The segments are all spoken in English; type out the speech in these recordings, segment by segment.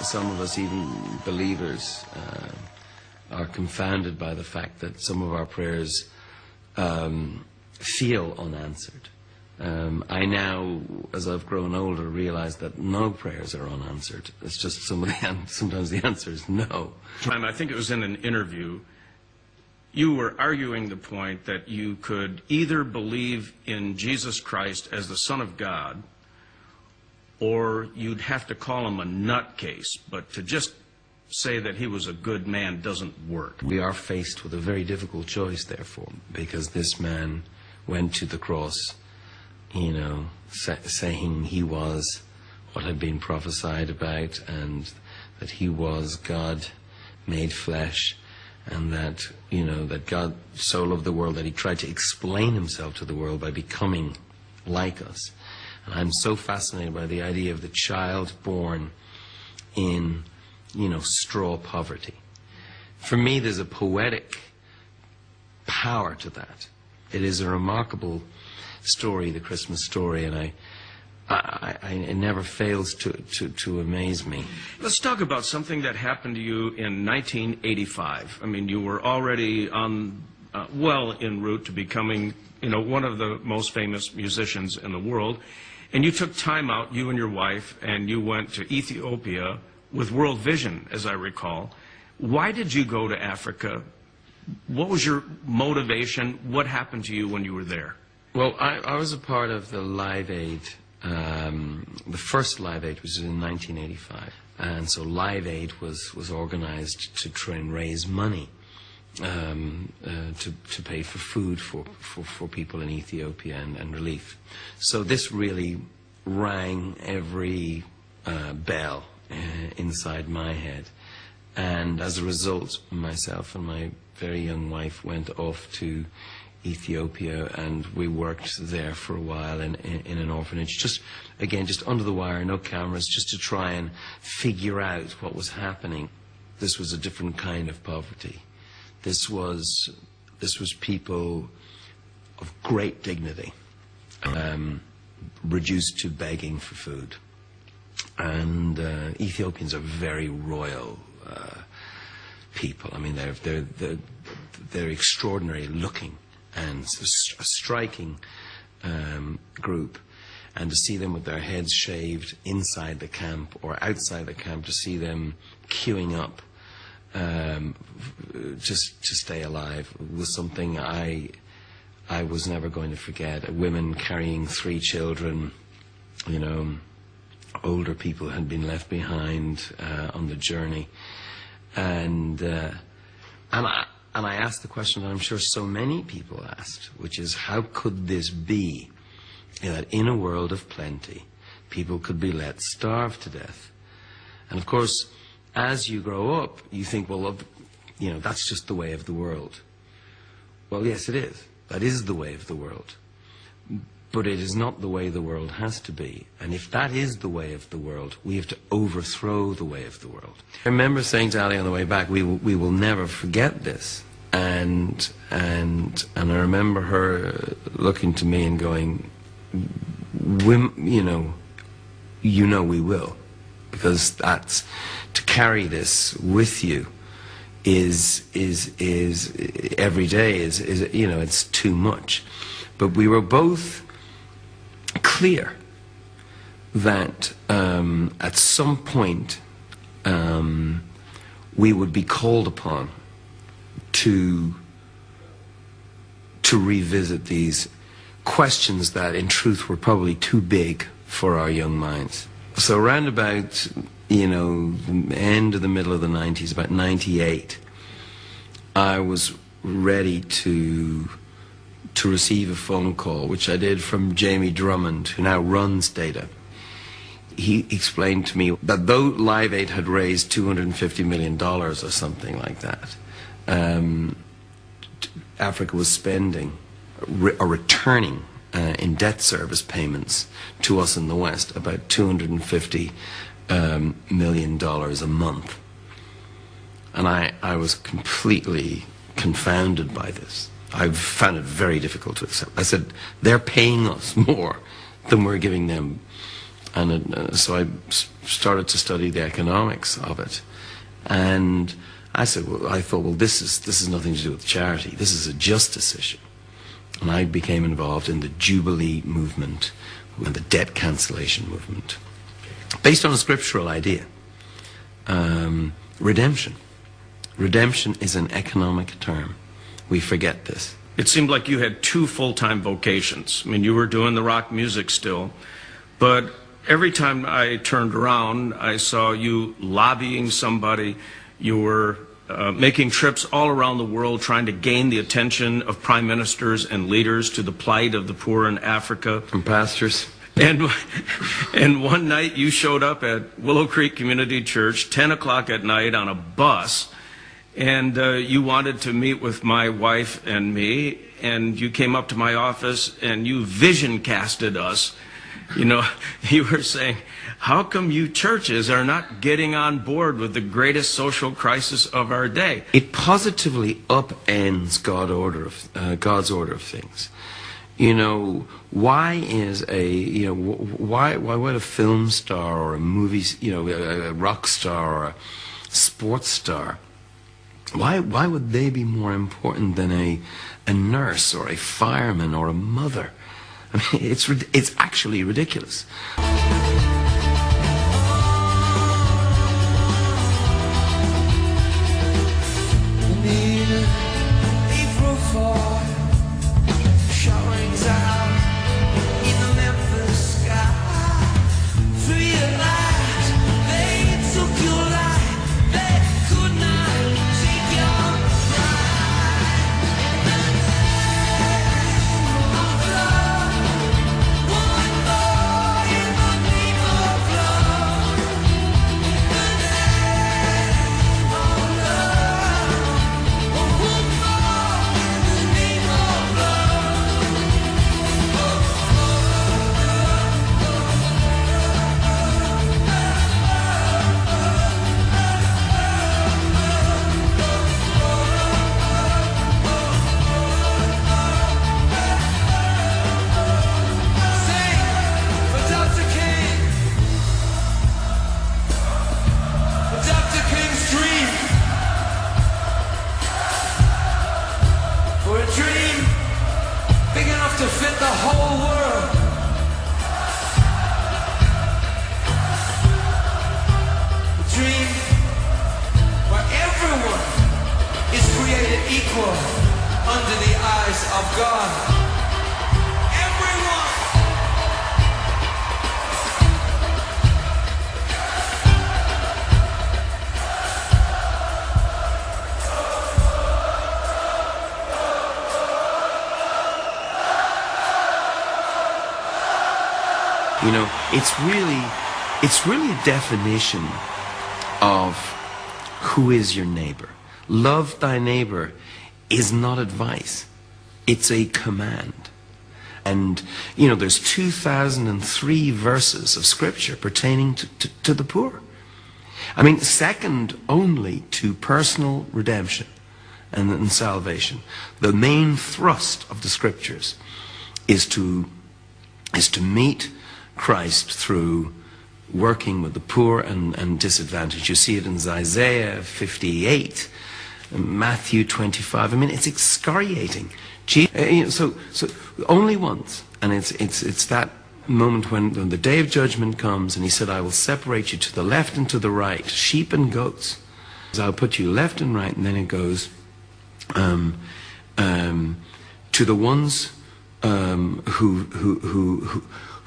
some of us, even believers, are confounded by the fact that some of our prayers feel unanswered. I now, as I've grown older, realize that no prayers are unanswered. It's just sometimes the answer is no. I think it was in an interview, you were arguing the point that you could either believe in Jesus Christ as the Son of God, or you'd have to call him a nutcase, but to just say that he was a good man doesn't work. We are faced with a very difficult choice, therefore, because this man went to the cross, you know, saying he was what had been prophesied about, and that he was God made flesh, and that, you know, that God so loved the world that he tried to explain himself to the world by becoming like us. And I'm so fascinated by the idea of the child born in, you know, straw poverty. For me, there's a poetic power to that. It is a remarkable story, the Christmas story, and it never fails to amaze me. Let's talk about something that happened to you in 1985. I mean, you were already on, well en route to becoming, you know, one of the most famous musicians in the world. And you took time out, you and your wife, and you went to Ethiopia with World Vision, as I recall. Why did you go to Africa? What was your motivation? What happened to you when you were there? Well, I was a part of the Live Aid, the first Live Aid, which was in 1985. And so Live Aid was organized to try and raise money to pay for food for people in Ethiopia and relief. So this really rang every bell inside my head. And as a result, myself and my very young wife went off to Ethiopia, and we worked there for a while in an orphanage, just under the wire, no cameras, just to try and figure out what was happening. This was a different kind of poverty. This was people of great dignity, reduced to begging for food. And Ethiopians are very royal people. I mean, they're extraordinary looking, and a striking group. And to see them with their heads shaved inside the camp or outside the camp, to see them queuing up just to stay alive, was something I was never going to forget. Women carrying 3 children, you know, older people had been left behind on the journey, and I asked the question that I'm sure so many people asked, which is, how could this be that in a world of plenty, people could be let starve to death? And of course, as you grow up, you think, well, you know, that's just the way of the world. Well, yes, it is. That is the way of the world. But it is not the way the world has to be. And if that is the way of the world, we have to overthrow the way of the world. I remember saying to Ali on the way back, we will never forget this. And I remember her looking to me and going, you know we will. Because that's, to carry this with you is every day is, you know, it's too much. But we were both clear that at some point we would be called upon to revisit these questions that in truth were probably too big for our young minds. So around about, you know, the end of the middle of the 90s, about 98, I was ready to receive a phone call, which I did, from Jamie Drummond, who now runs Data. He explained to me that though Live Aid had raised $250 million or something like that, Africa was spending or returning in debt service payments to us in the West about $250 million a month. And I was completely confounded by this. I found it very difficult to accept. I said, they're paying us more than we're giving them. And so I started to study the economics of it. And I thought, well, this is nothing to do with charity. This is a justice issue. And I became involved in the Jubilee movement and the debt cancellation movement, based on a scriptural idea. Redemption. Redemption is an economic term. We forget this. It seemed like you had two full-time vocations. I mean, you were doing the rock music still, but every time I turned around, I saw you lobbying somebody. You were making trips all around the world trying to gain the attention of prime ministers and leaders to the plight of the poor in Africa. And pastors. And one night you showed up at Willow Creek Community Church, 10 o'clock at night on a bus, and you wanted to meet with my wife and me, and you came up to my office and you vision casted us. You know, you were saying, how come you churches are not getting on board with the greatest social crisis of our day? It positively upends God's order of things. You know, why would a film star or a movie, a rock star or a sports star, why would they be more important than a nurse or a fireman or a mother? I mean, it's actually ridiculous. to fit the whole world. A dream where everyone is created equal under the eyes of God. Everyone. You know, it's really a definition of who is your neighbor. Love thy neighbor is not advice. It's a command. And, you know, there's 2003 verses of scripture pertaining to the poor. I mean, second only to personal redemption and salvation. The main thrust of the scriptures is to meet Christ through working with the poor and disadvantaged. You see it in Isaiah 58, Matthew 25. I mean, it's excoriating. So only once, and it's that moment when the day of judgment comes, and he said, I will separate you to the left and to the right, sheep and goats. I'll put you left and right, and then it goes to the ones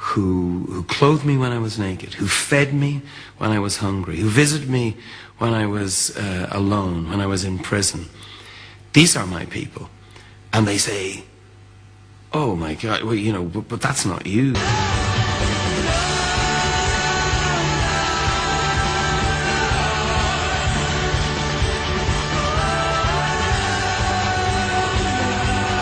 who clothed me when I was naked, who fed me when I was hungry, who visited me when I was alone, when I was in prison. These are my people. And they say, oh my God, well, you know, but that's not you.